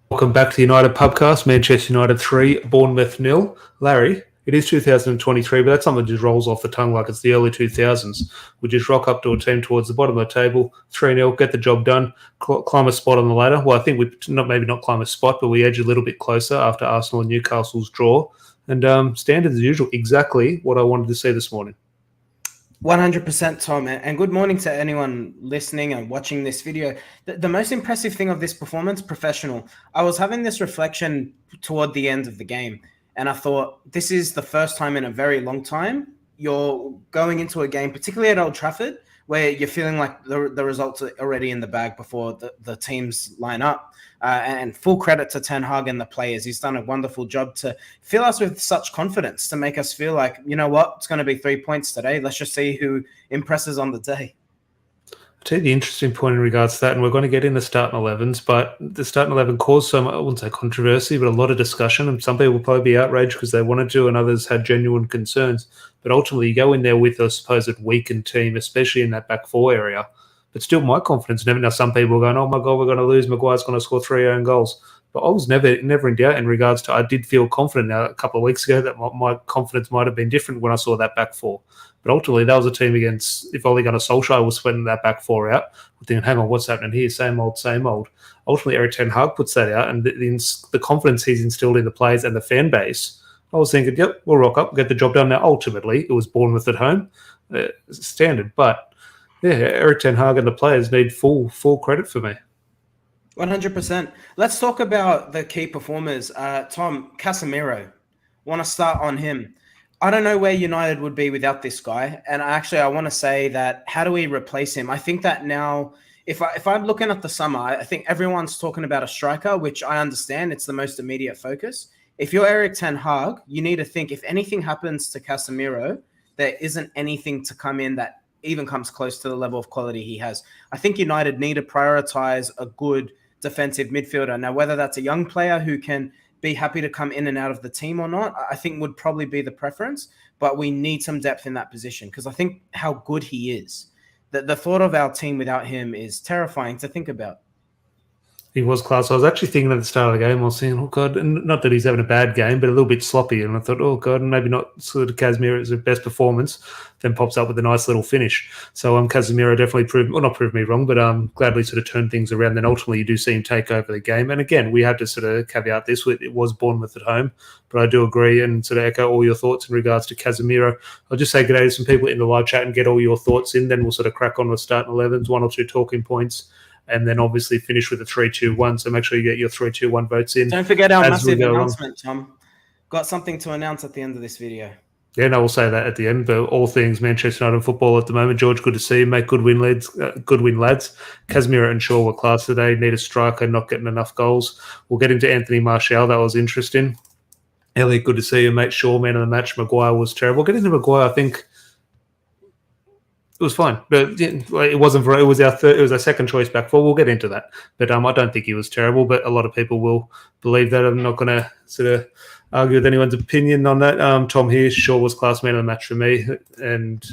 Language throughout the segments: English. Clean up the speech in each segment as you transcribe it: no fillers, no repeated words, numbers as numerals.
Welcome back to the United Pubcast. Manchester United 3, Bournemouth 0. Larry, it is 2023, but that's something that just rolls off the tongue like it's the early 2000s. We just rock up to a team towards the bottom of the table, 3-0, get the job done, climb a spot on the ladder. Well, I think we maybe not climb a spot, but we edge a little bit closer after Arsenal and Newcastle's draw. And standard as usual, exactly what I wanted to see this morning. 100%, Tom, and good morning to anyone listening and watching this video. The most impressive thing of this performance, professional. I was having this reflection toward the end of the game, and I thought this is the first time in a very long time you're going into a game, particularly at Old Trafford, where you're feeling like the results are already in the bag before the teams line up. And full credit to Ten Hag and the players. He's done a wonderful job to fill us with such confidence, to make us feel like, you know what, it's going to be 3 points today. Let's just see who impresses on the day. I'll tell you the interesting point in regards to that, and we're going to get into starting 11s, but the starting 11 caused some, I wouldn't say controversy, but a lot of discussion, and some people will probably be outraged because they wanted to, and others had genuine concerns. But ultimately, you go in there with a supposed weakened team, especially in that back four area. But still, my confidence never. Now, some people are going, "Oh my God, we're going to lose. Maguire's going to score 3 own goals." But I was never in doubt in regards to. I did feel confident now a couple of weeks ago that my confidence might have been different when I saw that back four. But ultimately, that was a team against. If Ole Gunnar Solskjaer was sweating that back four out, we're thinking, "Hang on, what's happening here? Same old, same old." Ultimately, Erik Ten Hag puts that out, and the confidence he's instilled in the players and the fan base. I was thinking, "Yep, we'll rock up, get the job done." Now, ultimately, it was Bournemouth at home, standard, but. Yeah, Erik Ten Hag and the players need full credit for me. 100%. Let's talk about the key performers. Tom, Casemiro. Want to start on him. I don't know where United would be without this guy. And I want to say that, how do we replace him? I think that now, if I'm looking at the summer, I think everyone's talking about a striker, which I understand. It's the most immediate focus. If you're Erik Ten Hag, you need to think, if anything happens to Casemiro, there isn't anything to come in that even comes close to the level of quality he has. I think United need to prioritize a good defensive midfielder. Now, whether that's a young player who can be happy to come in and out of the team or not, I think would probably be the preference, but we need some depth in that position because I think how good he is. The thought of our team without him is terrifying to think about. He was class. I was actually thinking at the start of the game, I was saying, oh, God, and not that he's having a bad game, but a little bit sloppy. And I thought, oh, God, maybe not sort of Casemiro's best performance, then pops up with a nice little finish. So Casemiro definitely not proved me wrong, but gladly sort of turned things around. Then ultimately you do see him take over the game. And again, we have to sort of caveat this with it was Bournemouth at home, but I do agree and sort of echo all your thoughts in regards to Casemiro. I'll just say good day to some people in the live chat and get all your thoughts in. Then we'll sort of crack on with starting 11s, 1 or 2 talking points. And then obviously finish with a 3-2-1. So make sure you get your 3-2-1 votes in. Don't forget our massive announcement, Tom. Got something to announce at the end of this video. Yeah, no, we'll say that at the end. But all things Manchester United football at the moment. George, good to see you, mate. Good win, lads. Casemiro and Shaw were class today. Need a striker, not getting enough goals. We'll get into Anthony Martial. That was interesting. Elliot, good to see you, mate. Shaw, man of the match. Maguire was terrible. Get into Maguire, I think. It was fine, but it wasn't. It was our third. It was our second choice back four. We'll get into that, but I don't think he was terrible. But a lot of people will believe that. I'm not going to sort of argue with anyone's opinion on that. Tom here, Shaw was class man of the match for me, and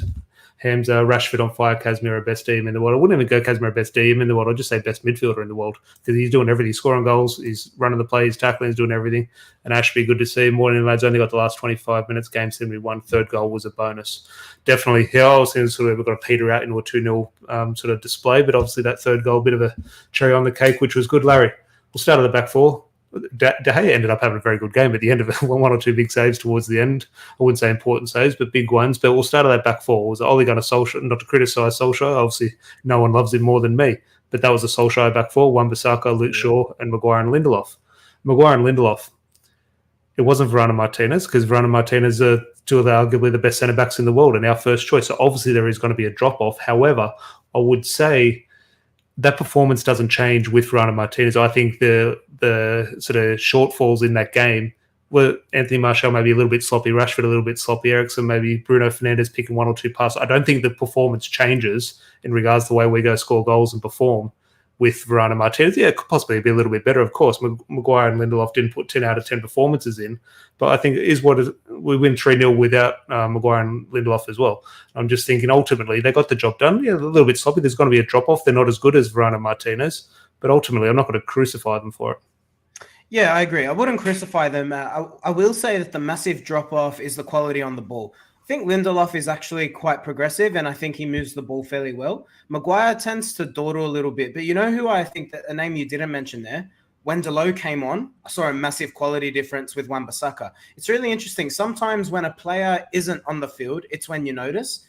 Hamza, Rashford on fire, Casemiro best DM in the world. I wouldn't even go Casemiro best DM in the world. I'd just say best midfielder in the world because he's doing everything. He's scoring goals, he's running the play, he's tackling, he's doing everything. And Ashby, good to see. Morning, lads. Only got the last 25 minutes. Game 71. Third goal was a bonus. Definitely. Yeah, I was thinking sort of we've got to peter out into a 2-0 sort of display, but obviously that third goal, a bit of a cherry on the cake, which was good. Larry, we'll start at the back four. De Gea ended up having a very good game at the end of it. One or two big saves towards the end. I wouldn't say important saves, but big ones. But we'll start at that back four. It was Ole Gunnar Solskjaer, not to criticise Solskjaer. Obviously, no one loves him more than me. But that was a Solskjaer back four. Wan-Bissaka, Luke Shaw, and Maguire and Lindelof. It wasn't Varane and Martinez because Varane and Martinez are two of arguably the best centre-backs in the world and our first choice. So obviously there is going to be a drop-off. However, I would say that performance doesn't change with Varane and Martinez. I think the sort of shortfalls in that game were Anthony Martial maybe a little bit sloppy, Rashford a little bit sloppy, Eriksen maybe Bruno Fernandes picking 1 or 2 passes. I don't think the performance changes in regards to the way we go score goals and perform with Varane and Martinez. Yeah, it could possibly be a little bit better, of course. Maguire and Lindelof didn't put 10 out of 10 performances in, but I think it is what we win 3-0 without Maguire and Lindelof as well. I'm just thinking ultimately they got the job done. Yeah, a little bit sloppy. There's going to be a drop-off. They're not as good as Varane and Martinez, but ultimately I'm not going to crucify them for it. Yeah, I agree. I wouldn't crucify them. I will say that the massive drop off is the quality on the ball. I think Lindelof is actually quite progressive, and I think he moves the ball fairly well. Maguire tends to dawdle a little bit, but you know who I think that a name you didn't mention there? When Delo came on, I saw a massive quality difference with Wan-Bissaka. It's really interesting. Sometimes when a player isn't on the field, it's when you notice.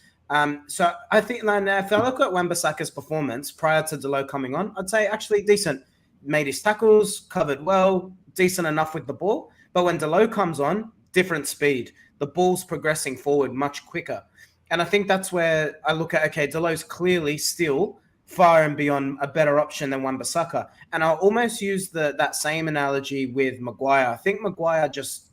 So I think now if I look at Wan-Bissaka's performance prior to Delo coming on, I'd say actually decent. Made his tackles, covered well, decent enough with the ball. But when Delo comes on, different speed. The ball's progressing forward much quicker. And I think that's where I look at, okay, Delo's clearly still far and beyond a better option than Wan-Bissaka. And I'll almost use that same analogy with Maguire. I think Maguire just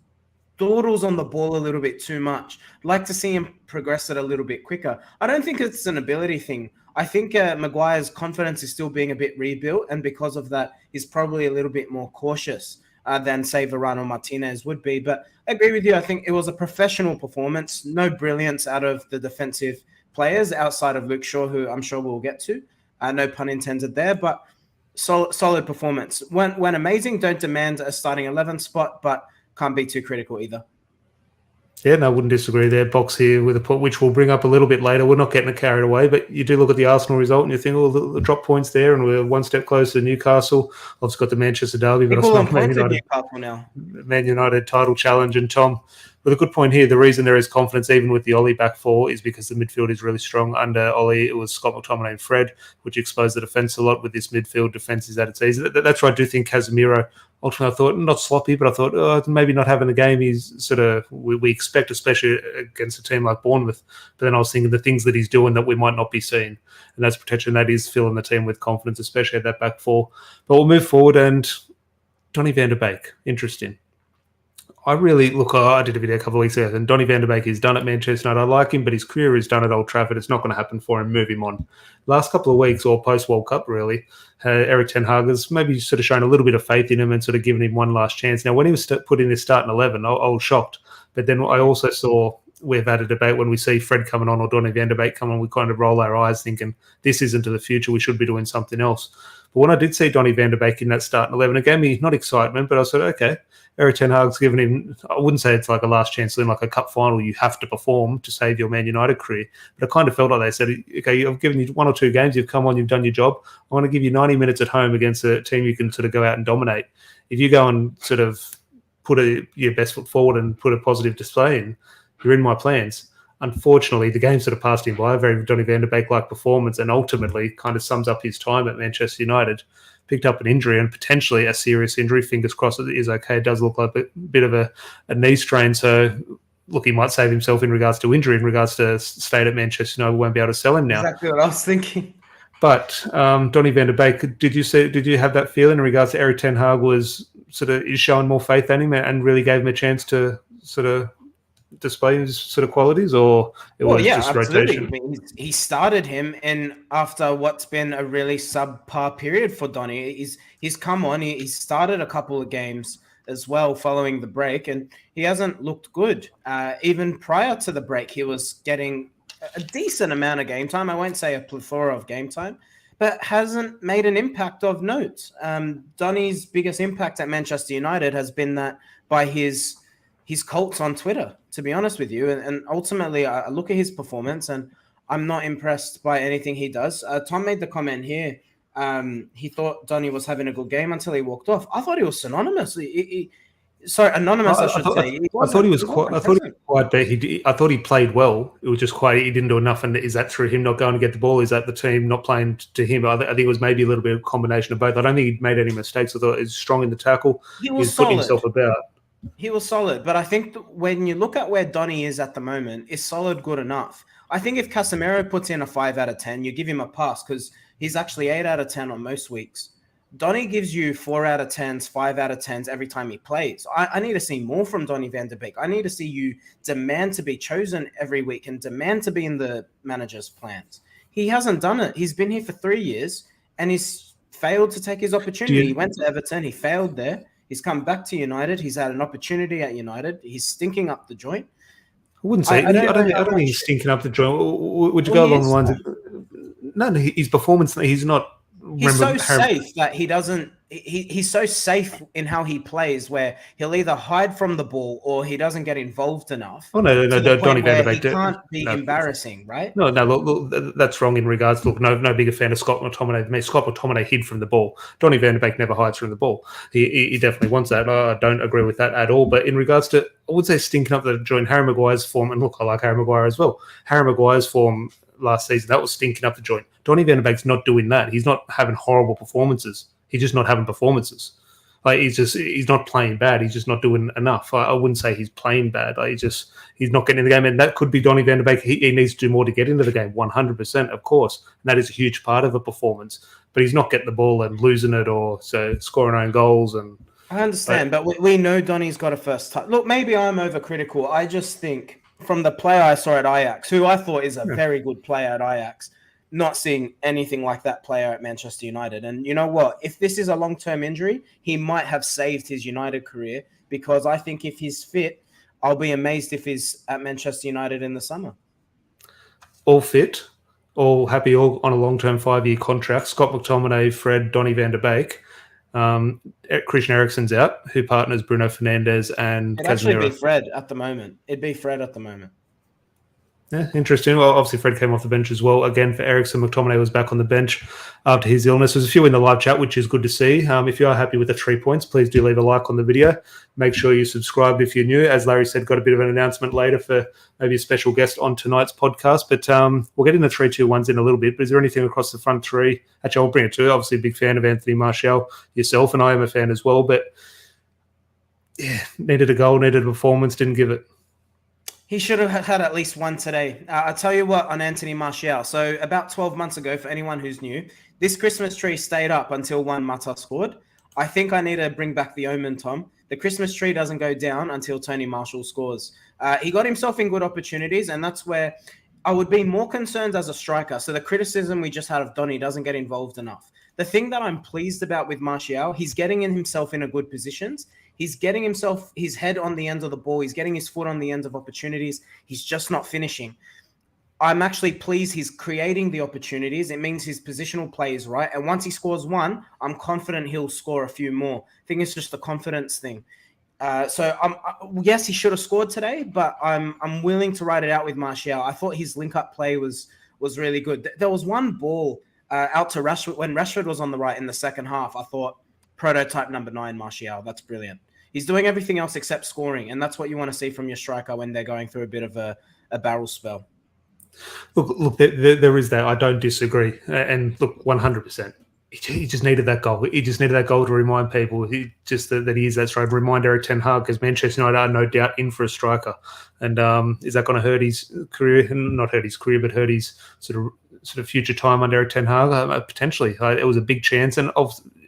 dawdles on the ball a little bit too much. I'd like to see him progress it a little bit quicker. I don't think it's an ability thing. I think Maguire's confidence is still being a bit rebuilt, and because of that, he's probably a little bit more cautious than, say, Varane or Martinez would be. But I agree with you. I think it was a professional performance. No brilliance out of the defensive players outside of Luke Shaw, who I'm sure we'll get to. No pun intended there, but solid performance. When amazing, don't demand a starting 11 spot, but can't be too critical either. Yeah, no, I wouldn't disagree there. Box here with a point, which we'll bring up a little bit later. We're not getting it carried away, but you do look at the Arsenal result and you think, oh, the drop points there, and we're one step closer to Newcastle. I've got the Manchester derby, but People on points at Newcastle now. Man United title challenge. And Tom, with a good point here, the reason there is confidence even with the Ollie back four is because the midfield is really strong. Under Ollie, it was Scott McTominay and Fred, which exposed the defence a lot. With this midfield, defence is at its ease. That's why I do think Casemiro, ultimately, I thought, not sloppy, but I thought, maybe not having the game he's sort of, we expect, especially against a team like Bournemouth. But then I was thinking the things that he's doing that we might not be seeing. And that's protection. That is filling the team with confidence, especially at that back four. But we'll move forward, and Donny van der Beek, interesting. I did a video a couple of weeks ago, and Donny van der Beek is done at Manchester United. I like him, but his career is done at Old Trafford. It's not going to happen for him. Move him on. Last couple of weeks, or post-World Cup, really, Eric Ten Hag has maybe sort of shown a little bit of faith in him and sort of given him one last chance. Now, when he was put in his starting 11, I was shocked. But then I also saw, we've had a debate when we see Fred coming on or Donny van der Beek coming on, we kind of roll our eyes thinking, this isn't to the future. We should be doing something else. But when I did see Donny van der Beek in that starting 11, it gave me not excitement, but I said, okay, Eric Ten Hag's given him, I wouldn't say it's like a last chance in like a cup final, you have to perform to save your Man United career. But I kind of felt like they said, okay, I've given you 1 or 2 games, you've come on, you've done your job. I want to give you 90 minutes at home against a team you can sort of go out and dominate. If you go and sort of put your best foot forward and put a positive display in, you're in my plans. Unfortunately, the game sort of passed him by, a very Donny van der Beek-like performance, and ultimately kind of sums up his time at Manchester United. Picked up an injury, and potentially a serious injury. Fingers crossed it is okay. It does look like a bit of a knee strain. So, look, he might save himself in regards to injury. In regards to state at Manchester United, we won't be able to sell him now. Exactly what I was thinking. But Donny van der Beek, did you have that feeling in regards to Eric Ten Hag is showing more faith in him and really gave him a chance to sort of display his sort of qualities, or just absolutely. rotation? I mean, he started him in after what's been a really subpar period for Donny. He's come on. He started a couple of games as well following the break, and he hasn't looked good. Even prior to the break, he was getting a decent amount of game time. I won't say a plethora of game time, but hasn't made an impact of note. Donny's biggest impact at Manchester United has been that by his cults on Twitter, to be honest with you. And ultimately, I look at his performance and I'm not impressed by anything he does. Tom made the comment here. He thought Donny was having a good game until he walked off. I thought he was synonymous. Anonymous, I should say. I thought he was quite. I thought he was quite bad. I thought he played well. It was just quite. He didn't do enough. And is that through him not going to get the ball? Is that the team not playing to him? I think it was maybe a little bit of a combination of both. I don't think he made any mistakes. I thought he was strong in the tackle. He was putting himself about. He was solid, but I think when you look at where Donny is at the moment, is solid good enough? I think if Casemiro puts in a 5 out of 10, you give him a pass because he's actually 8 out of 10 on most weeks. Donny gives you 4 out of 10s, 5 out of 10s every time he plays. I need to see more from Donny van der Beek. I need to see you demand to be chosen every week and demand to be in the manager's plans. He hasn't done it. He's been here for 3 years and he's failed to take his opportunity. He went to Everton. He failed there. He's come back to United. He's had an opportunity at United. He's stinking up the joint. I wouldn't say. I don't think he's stinking up the joint. Would you go along the lines of... No, his performance, he's not... He's so safe that he doesn't he's so safe in how he plays, where he'll either hide from the ball or he doesn't get involved enough Oh no, to the Donny point van der where he Beek. can't be No, embarrassing, right? no, look, that's wrong in regards. Look, no bigger fan of Scott McTominay than me. Scott McTominay hid from the ball. Donny van der Beek never hides from the ball. He definitely wants that. I don't agree with that at all. But in regards to, I would say stinking up the joint, Harry Maguire's form, and look, I like Harry Maguire as well. Harry Maguire's form last season, that was stinking up the joint. Donny van der Beek's not doing that. He's not having horrible performances. He's just not having performances. Like he's not playing bad. He's just not doing enough. I wouldn't say he's playing bad. Like he's not getting in the game, and that could be Donny van der Beek. He needs to do more to get into the game. 100%, of course, and that is a huge part of a performance. But he's not getting the ball and losing it, or scoring own goals. And I understand, but we know Donny's got a first touch. Look, maybe I'm overcritical. I just think from the player I saw at Ajax, who I thought is a very good player at Ajax, not seeing anything like that player at Manchester United. And you know what? If this is a long-term injury, he might have saved his United career, because I think if he's fit, I'll be amazed if he's at Manchester United in the summer. All fit, all happy, all on a long-term 5-year contract. Scott McTominay, Fred, Donny van der Beek. Christian Eriksen's out, who partners Bruno Fernandes and It'd actually Casemiro. be Fred at the moment. It'd be Fred at the moment. Yeah, interesting. Well, obviously Fred came off the bench as well. Again, for Eriksen, McTominay was back on the bench after his illness. There's a few in the live chat, which is good to see. If you are happy with the 3 points, please do leave a like on the video. Make sure you subscribe if you're new. As Larry said, got a bit of an announcement later for maybe a special guest on tonight's podcast. But we'll get into 3-2-1s in a little bit. But is there anything across the front three? Actually, I'll bring it to you. Obviously, a big fan of Anthony Martial, yourself, and I am a fan as well. But yeah, needed a goal, needed a performance, didn't give it. He should have had at least one today. I'll tell you what on Anthony Martial. So about 12 months ago, for anyone who's new, this Christmas tree stayed up until Juan Mata scored. I think I need to bring back the omen, Tom. The Christmas tree doesn't go down until Tony Marshall scores. He got himself in good opportunities, and that's where I would be more concerned as a striker. So the criticism we just had of Donny doesn't get involved enough. The thing that I'm pleased about with Martial, he's getting himself in a good positions. He's getting his head on the end of the ball. He's getting his foot on the end of opportunities. He's just not finishing. I'm actually pleased he's creating the opportunities. It means his positional play is right. And once he scores one, I'm confident he'll score a few more. I think it's just a confidence thing. Yes, he should have scored today, but I'm willing to ride it out with Martial. I thought his link-up play was really good. There was one ball out to Rashford when Rashford was on the right in the second half. I thought, prototype number 9, Martial. That's brilliant. He's doing everything else except scoring, and that's what you want to see from your striker when they're going through a bit of a barrel spell. Look, there is that. I don't disagree. And look, 100%. He just needed that goal. He just needed that goal to remind people that he is that striker. Remind Eric Ten Hag, because Manchester United are no doubt in for a striker. And is that going to hurt his career? Not hurt his career, but hurt his sort of future time under Eric Ten Hag? Potentially. It was a big chance. And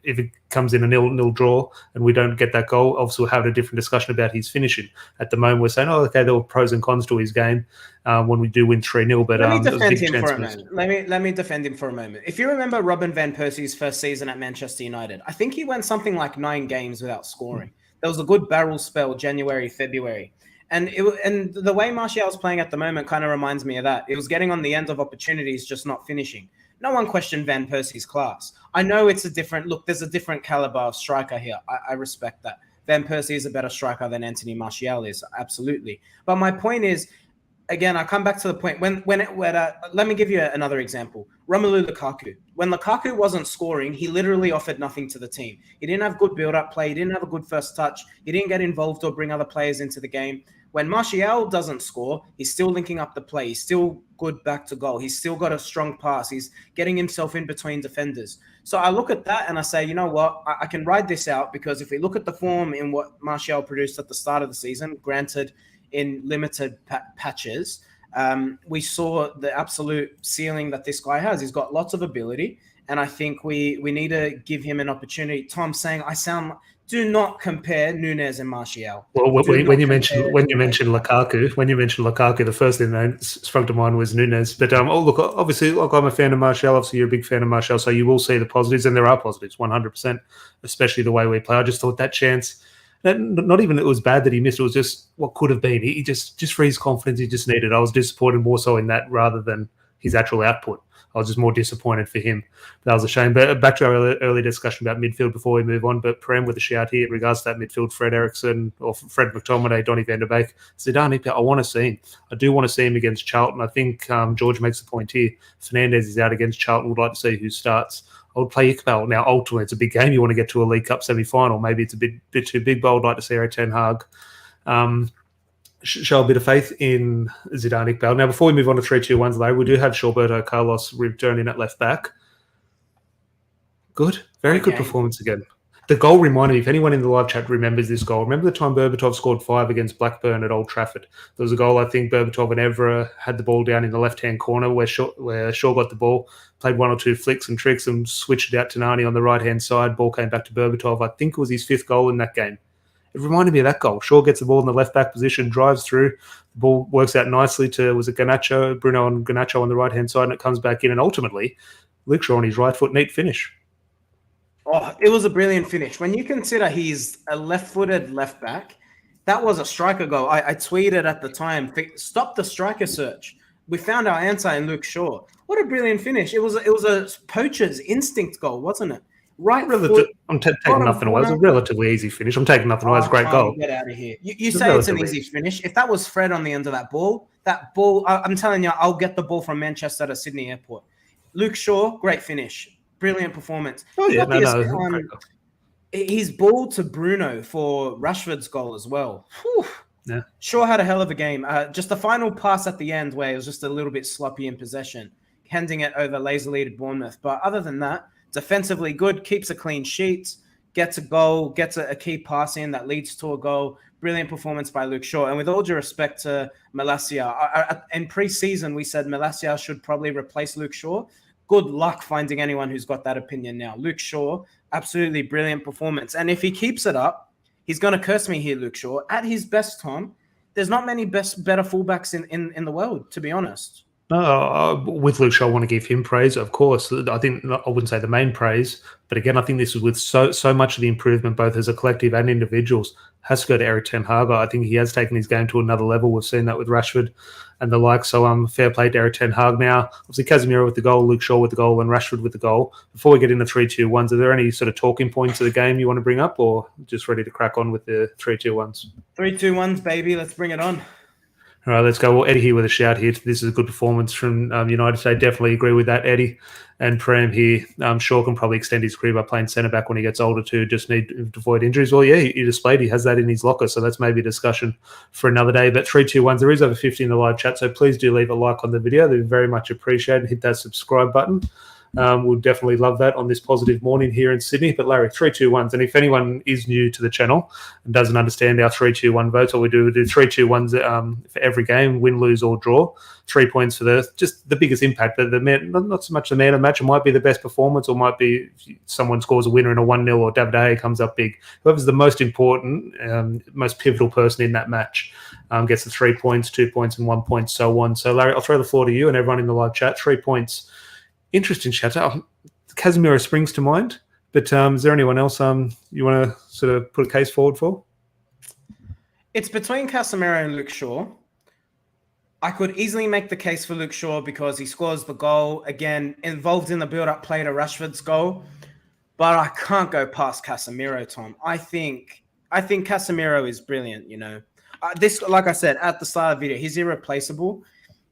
if it comes in a nil draw and we don't get that goal, obviously we'll have a different discussion about his finishing. At the moment, we're saying, okay, there were pros and cons to his game when we do win 3-0. But let me defend him for a moment. Let me defend him for a moment. If you remember Robin van Persie's first season at Manchester United, I think he went something like 9 games without scoring. There was a good barrel spell, January, February. And the way Martial's playing at the moment kind of reminds me of that. It was getting on the end of opportunities, just not finishing. No one questioned Van Persie's class. I know it's there's a different caliber of striker here. I respect that. Van Persie is a better striker than Anthony Martial is, absolutely. But my point is, again, I come back to the point let me give you another example. Romelu Lukaku. When Lukaku wasn't scoring, he literally offered nothing to the team. He didn't have good build-up play. He didn't have a good first touch. He didn't get involved or bring other players into the game. When Martial doesn't score, he's still linking up the play. He's still good back to goal. He's still got a strong pass. He's getting himself in between defenders. So I look at that and I say, you know what? I can ride this out, because if we look at the form in what Martial produced at the start of the season, granted in limited patches, we saw the absolute ceiling that this guy has. He's got lots of ability, and I think we need to give him an opportunity. Tom's saying do not compare Núñez and Martial. Well, when you mentioned Lukaku, the first thing that sprung to mind was Núñez. But look, obviously, I'm a fan of Martial. Obviously, you're a big fan of Martial, so you will see the positives, and there are positives, 100%, especially the way we play. I just thought that chance, not even it was bad that he missed. It was just what could have been. He just for his confidence, he just needed. I was disappointed more so in that rather than his actual output. I was just more disappointed for him. That was a shame. But back to our early discussion about midfield before we move on. But Prem with a shout here in regards to that midfield, Fred Eriksson or Fred McTominay, Donny van der Beek, Zidane. I want to see him. I do want to see him against Charlton. I think George makes the point here. Fernandez is out against Charlton. Would like to see who starts. I would play Iqbal. Now, ultimately, it's a big game. You want to get to a League Cup semi-final. Maybe it's a bit too big, but I would like to see Erik ten Hag show a bit of faith in Zidane Iqbal. Now, before we move on to 3-2-1s, Larry, we do have Shawberto Carlos returning at left back. Good. Very good performance again. The goal reminded me, if anyone in the live chat remembers this goal, remember the time Berbatov scored 5 against Blackburn at Old Trafford? There was a goal, I think Berbatov and Evra had the ball down in the left-hand corner where Shaw got the ball, played 1 or 2 flicks and tricks and switched it out to Nani on the right-hand side. Ball came back to Berbatov. I think it was his 5th goal in that game. It reminded me of that goal. Shaw gets the ball in the left-back position, drives through. The ball works out nicely to, was it Garnacho, Bruno and Garnacho on the right-hand side, and it comes back in. And ultimately, Luke Shaw on his right foot, neat finish. Oh, it was a brilliant finish. When you consider he's a left-footed left back, that was a striker goal. I tweeted at the time, stop the striker search. We found our answer in Luke Shaw. What a brilliant finish. It was a poacher's instinct goal, wasn't it? Right foot. I'm taking nothing away. It was a relatively easy finish. I'm taking nothing away. It's a great goal. Get out of here. You say it's an easy finish. If that was Fred on the end of that ball, I'm telling you, I'll get the ball from Manchester to Sydney Airport. Luke Shaw, great finish. Brilliant performance. Oh, yeah. His ball to Bruno for Rashford's goal as well. Whew. Yeah. Shaw had a hell of a game. Just the final pass at the end where it was just a little bit sloppy in possession, handing it over lazily to Bournemouth. But other than that, defensively good, keeps a clean sheet, gets a goal, gets a key pass in that leads to a goal. Brilliant performance by Luke Shaw. And with all due respect to Malacia, in pre-season we said Malacia should probably replace Luke Shaw. Good luck finding anyone who's got that opinion now. Luke Shaw, absolutely brilliant performance. And if he keeps it up, he's going to curse me here, Luke Shaw. At his best, Tom, there's not many better fullbacks in the world, to be honest. No, with Luke Shaw, I want to give him praise, of course. I think I wouldn't say the main praise, but again, I think this is with so much of the improvement, both as a collective and individuals, has to go to Erik ten Hag. I think he has taken his game to another level. We've seen that with Rashford and the like. So fair play to Erik ten Hag. Now, obviously, Casemiro with the goal, Luke Shaw with the goal, and Rashford with the goal. Before we get into 3-2-1s, are there any sort of talking points of the game you want to bring up, or just ready to crack on with the 3-2-1s? 3-2-1s, baby. Let's bring it on. All right, let's go. Well, Eddie here with a shout here. This is a good performance from United today. Definitely agree with that, Eddie. And Prem here, Shaw can probably extend his career by playing centre-back when he gets older too. Just need to avoid injuries. Well, yeah, he displayed. He has that in his locker, so that's maybe a discussion for another day. But 3-2-1s, there is over 50 in the live chat, so please do leave a like on the video. They're very much appreciated. Hit that subscribe button. We'll definitely love that on this positive morning here in Sydney. But Larry, 3-2-1s. And if anyone is new to the channel and doesn't understand our 3-2-1 votes, what we do 3-2-1s for every game, win, lose, or draw. 3 points for the biggest impact. Not so much the man of the match. It might be the best performance, or might be someone scores a winner in a 1-0, or David Hay comes up big. Whoever's the most important, most pivotal person in that match gets the 3 points, 2 points, and 1 point, so on. So Larry, I'll throw the floor to you and everyone in the live chat. 3 points. Interesting chat. Casemiro springs to mind, but is there anyone else you want to sort of put a case forward for? It's between Casemiro and Luke Shaw. I could easily make the case for Luke Shaw because he scores the goal, again, involved in the build-up play to Rashford's goal, but I can't go past Casemiro, Tom. I think Casemiro is brilliant, This, like I said, at the start of the video, he's irreplaceable.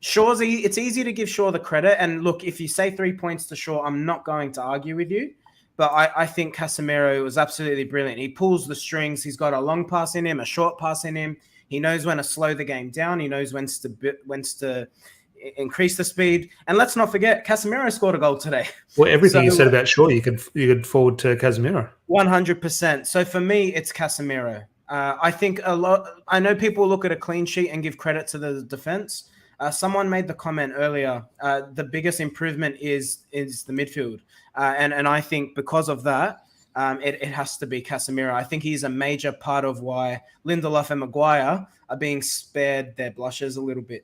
It's easy to give Shaw the credit. And look, if you say 3 points to Shaw, I'm not going to argue with you. But I think Casemiro was absolutely brilliant. He pulls the strings. He's got a long pass in him, a short pass in him. He knows when to slow the game down. He knows when to increase the speed. And let's not forget, Casemiro scored a goal today. Well, everything you said about Shaw, you could forward to Casemiro. 100%. So for me, it's Casemiro. I think I know people look at a clean sheet and give credit to the defense. Someone made the comment earlier, the biggest improvement is the midfield. And I think because of that, it has to be Casemiro. I think he's a major part of why Lindelof and Maguire are being spared their blushes a little bit.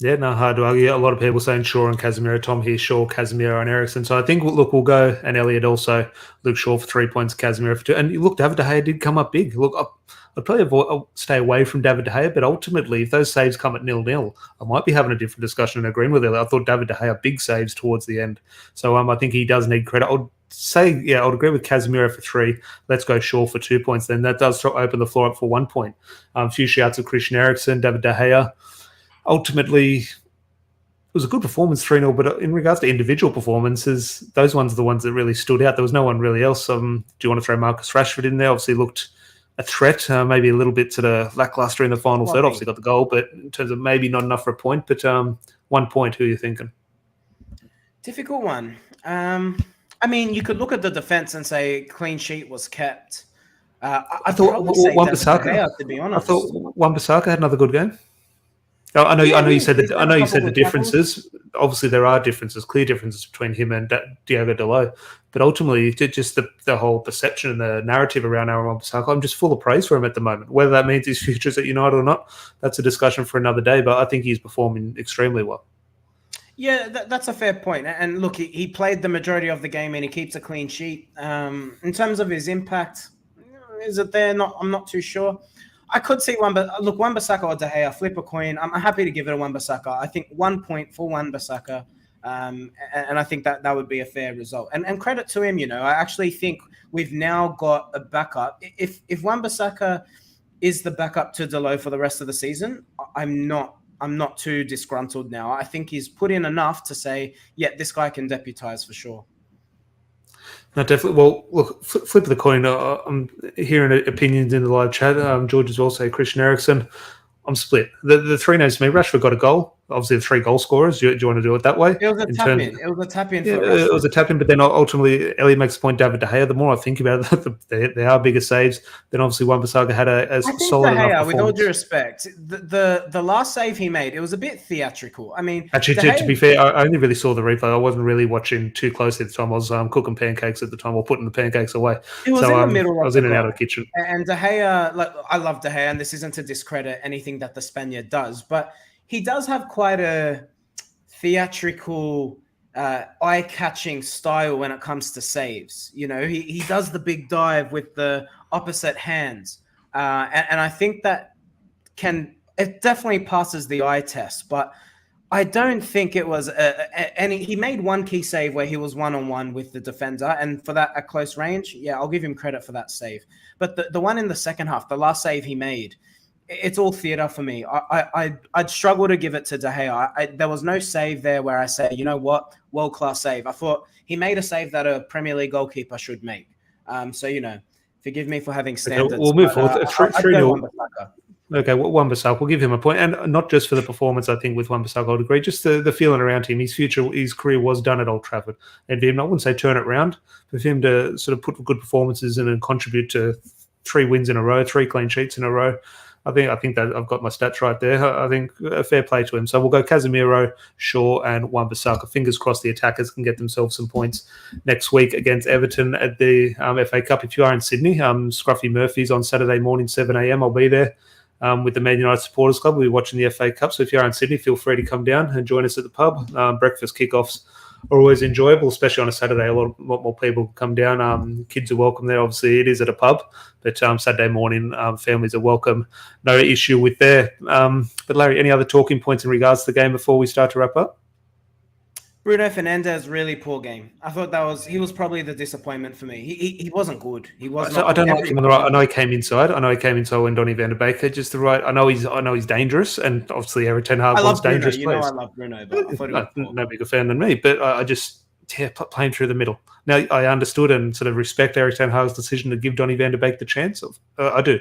Yeah, no, hard to argue. A lot of people saying Shaw and Casemiro. Tom here, Shaw, Casemiro, and Ericsson. So I think, look, we'll go, and Elliot also. Luke Shaw for 3 points, Casemiro for 2. And look, David De Gea did come up big. Look, I'd probably I'll stay away from David De Gea, but ultimately, if those saves come at 0-0, I might be having a different discussion and agreeing with Elliot. I thought David De Gea big saves towards the end. So I think he does need credit. I'd say, yeah, I would agree with Casemiro for 3. Let's go Shaw for 2 points. Then that does open the floor up for 1 point. A few shouts of Christian Eriksen, David De Gea. Ultimately, it was a good performance, 3-0, but in regards to individual performances, those ones are the ones that really stood out. There was no one really else. Do you want to throw Marcus Rashford in there? Obviously looked a threat, maybe a little bit sort of lackluster in the final third. Obviously got the goal, but in terms of maybe not enough for a point. But 1 point, who are you thinking? Difficult one. I mean, you could look at the defense and say clean sheet was kept. I thought Wan-Bissaka, to be honest. I thought Wan-Bissaka had another good game. I know you said that. I know you said the differences. Obviously, there are differences, clear differences between him and Diogo Dalot. But ultimately, just the whole perception and the narrative around Aaron Wan-Bissaka, I'm just full of praise for him at the moment. Whether that means his future's at United or not, that's a discussion for another day. But I think he's performing extremely well. Yeah, that's a fair point. And look, he played the majority of the game and he keeps a clean sheet. In terms of his impact, is it there? I'm not too sure. I could see Wan-Bissaka or De Gea, flip a coin. I'm happy to give it a Wan-Bissaka. I think 1 point for Wan-Bissaka, and I think that would be a fair result. And credit to him, I actually think we've now got a backup. If Wan-Bissaka is the backup to Dalot for the rest of the season, I'm not too disgruntled now. I think he's put in enough to say, yeah, this guy can deputise for sure. No, definitely. Well, look, flip of the coin. I'm hearing opinions in the live chat. George is also Christian Eriksen. I'm split. The 3 names to me. Rashford got a goal. Obviously, the 3 goal scorers. Do you want to do it that way? It was a tap in. It was a tap in. Yeah, it was a tap in. But then ultimately, Ellie makes the point. David De Gea. The more I think about it, they are bigger saves. Then obviously, Wan-Bissaka had a solid enough performance. With all due respect, the last save he made, it was a bit theatrical. I mean, actually, to be fair, I only really saw the replay. I wasn't really watching too closely at the time. I was cooking pancakes at the time, or putting the pancakes away. It was in the middle. I was in and out of the kitchen. And De Gea, I love De Gea, and this isn't to discredit anything that the Spaniard does, but he does have quite a theatrical, eye-catching style when it comes to saves. He does the big dive with the opposite hands, and I think that it definitely passes the eye test. But I don't think it was he made one key save where he was one-on-one with the defender, and for that at close range, yeah, I'll give him credit for that save. But the one in the second half, the last save he made, it's all theatre for me. I'd struggle to give it to De Gea. There was no save there where I say, you know what, world-class save. I thought he made a save that a Premier League goalkeeper should make. So, forgive me for having standards. Okay, we'll move forward. 3-0. Okay, Wan-Bissaka, we'll give him a point. And not just for the performance, I think, with Wan-Bissaka, I would agree. Just the feeling around him. His career was done at Old Trafford. And for him, I wouldn't say turn it around, but for him to sort of put good performances in and contribute to 3 wins in a row, 3 clean sheets in a row, I think that I've got my stats right there. I think a fair play to him. So we'll go Casemiro, Shaw, and Wan-Bissaka. Fingers crossed the attackers can get themselves some points next week against Everton at the FA Cup. If you are in Sydney, Scruffy Murphy's on Saturday morning, 7 a.m. I'll be there with the Man United Supporters Club. We'll be watching the FA Cup. So if you are in Sydney, feel free to come down and join us at the pub. Breakfast kickoffs are always enjoyable, especially on a Saturday. A lot more people come down. Kids are welcome there. Obviously, it is at a pub, but Saturday morning, families are welcome. No issue with there. But Larry, any other talking points in regards to the game before we start to wrap up? Bruno Fernandes, really poor game. I thought he was probably the disappointment for me. He wasn't good. He wasn't. I don't like him on the right. I know he came inside. when Donny van der Beek had just the right. I know he's dangerous, and obviously Eric Ten Hag wants dangerous players. I love Bruno, but I thought he was no bigger fan than me. But I just playing through the middle. Now I understood and sort of respect Eric Ten Hag's decision to give Donny van der Beek the chance of. I do.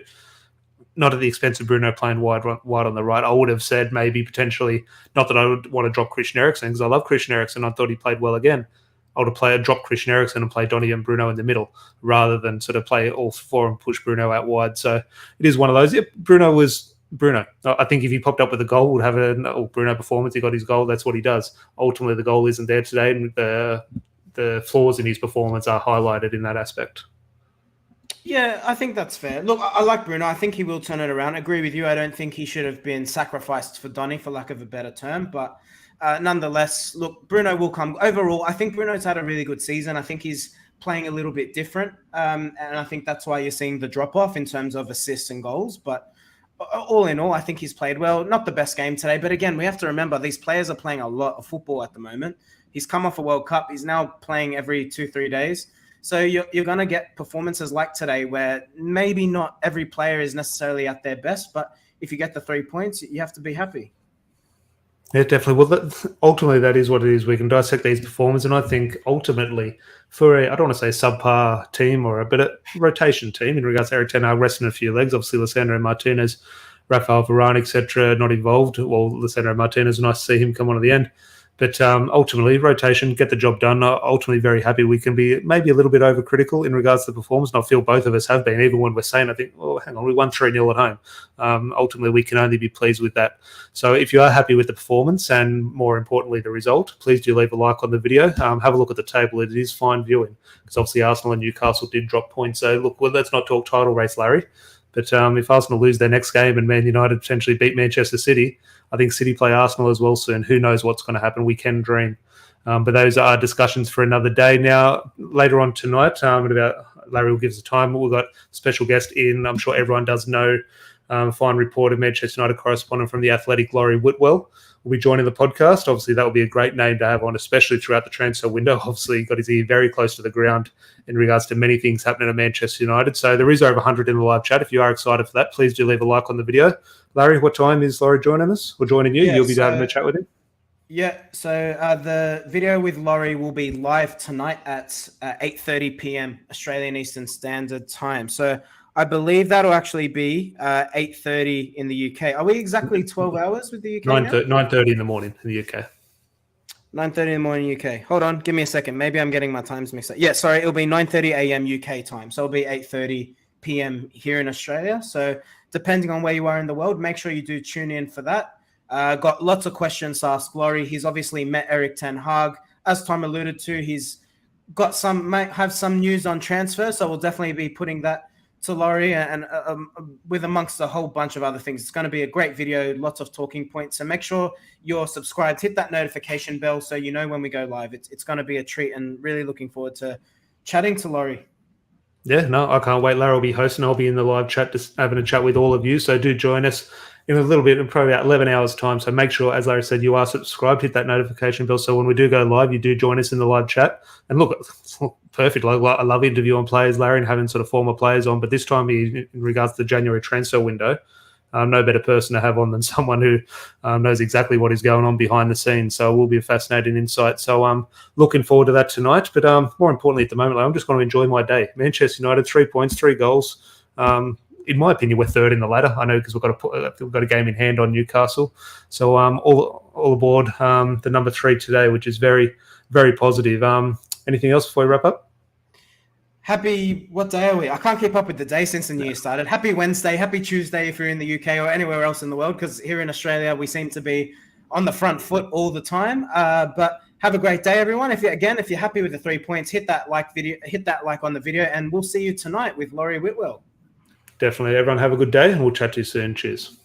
Not at the expense of Bruno playing wide on the right. I would have said maybe potentially, not that I would want to drop Christian Eriksen because I love Christian Eriksen. I thought he played well again. I would have drop Christian Eriksen and play Donny and Bruno in the middle rather than sort of play all 4 and push Bruno out wide. So it is one of those. Bruno was Bruno. I think if he popped up with a goal, would have a Bruno performance. He got his goal. That's what he does. Ultimately, the goal isn't there today, and the flaws in his performance are highlighted in that aspect. Yeah, I think that's fair. Look, I like Bruno. I think he will turn it around. I agree with you. I don't think he should have been sacrificed for Donny, for lack of a better term. But nonetheless, look, Bruno will come. Overall, I think Bruno's had a really good season. I think he's playing a little bit different. And I think that's why you're seeing the drop-off in terms of assists and goals. But all in all, I think he's played well. Not the best game today. But again, we have to remember these players are playing a lot of football at the moment. He's come off a World Cup. He's now playing every 2-3 days. So you're going to get performances like today where maybe not every player is necessarily at their best, but if you get the 3 points, you have to be happy. Yeah, definitely. Well, ultimately, that is what it is. We can dissect these performances, and I think ultimately, for I don't want to say subpar team but a rotation team in regards to Eric Ten Hag resting a few legs. Obviously, Lisandro Martinez, Rafael Varane, etc., not involved. Well, Lisandro Martinez, nice to see him come on at the end. But ultimately, rotation, get the job done. Ultimately, very happy. We can be maybe a little bit overcritical in regards to the performance, and I feel both of us have been, even when we're saying, I think, oh, hang on, we won 3-0 at home. Ultimately, we can only be pleased with that. So if you are happy with the performance and, more importantly, the result, please do leave a like on the video. Have a look at the table. It is fine viewing because obviously Arsenal and Newcastle did drop points. So, look, well, let's not talk title race, Larry. But if Arsenal lose their next game and Man United potentially beat Manchester City, I think City play Arsenal as well soon. Who knows what's going to happen? We can dream. But those are discussions for another day. Now, later on tonight, Larry will give us a time. We've got a special guest in. I'm sure everyone does know. Fine reporter, Manchester United correspondent from The Athletic, Laurie Whitwell, will be joining the podcast. Obviously, that will be a great name to have on, especially throughout the transfer window. Obviously, he got his ear very close to the ground in regards to many things happening at Manchester United. So there is over 100 in the live chat. If you are excited for that, please do leave a like on the video. Larry, what time is Laurie joining us? Or joining you? Yeah, you'll be having a chat with him. Yeah, so the video with Laurie will be live tonight at 8:30 p.m. Australian Eastern Standard Time. So I believe that'll actually be 8:30 in the UK. Are we exactly 12 hours with the UK 9:30 in the morning in the UK. 9:30 in the morning UK. Hold on, give me a second. Maybe I'm getting my times mixed up. Yeah, sorry, it'll be 9:30 a.m. UK time. So it'll be 8:30 p.m. here in Australia. So depending on where you are in the world, make sure you do tune in for that. Got lots of questions to ask Laurie. He's obviously met Eric Ten Hag. As Tom alluded to, he's got might have some news on transfer. So we'll definitely be putting that to Laurie and with amongst a whole bunch of other things. It's going to be a great video, lots of talking points. So make sure you're subscribed, hit that notification bell so you know when we go live. It's going to be a treat and really looking forward to chatting to Laurie. Yeah, no, I can't wait. Larry will be hosting. I'll be in the live chat, just having a chat with all of you. So do join us in a little bit, in probably about 11 hours' time. So make sure, as Larry said, you are subscribed, hit that notification bell. So when we do go live, you do join us in the live chat. And look, it's perfect. I love interviewing players, Larry, and having sort of former players on. But this time, in regards to the January transfer window, no better person to have on than someone who knows exactly what is going on behind the scenes. So it will be a fascinating insight. So I'm looking forward to that tonight. But more importantly, at the moment, I'm just going to enjoy my day. Manchester United, 3 points, 3 goals. In my opinion, we're third in the ladder. I know because we've got a game in hand on Newcastle. So all aboard the number 3 today, which is very, very positive. Anything else before we wrap up? Happy, what day are we? I can't keep up with the day since the new year started. Happy Wednesday, happy Tuesday if you're in the UK or anywhere else in the world, because here in Australia, we seem to be on the front foot all the time. But have a great day, everyone. If you're happy with the 3 points, hit that like on the video, and we'll see you tonight with Laurie Whitwell. Definitely. Everyone have a good day, and we'll chat to you soon. Cheers.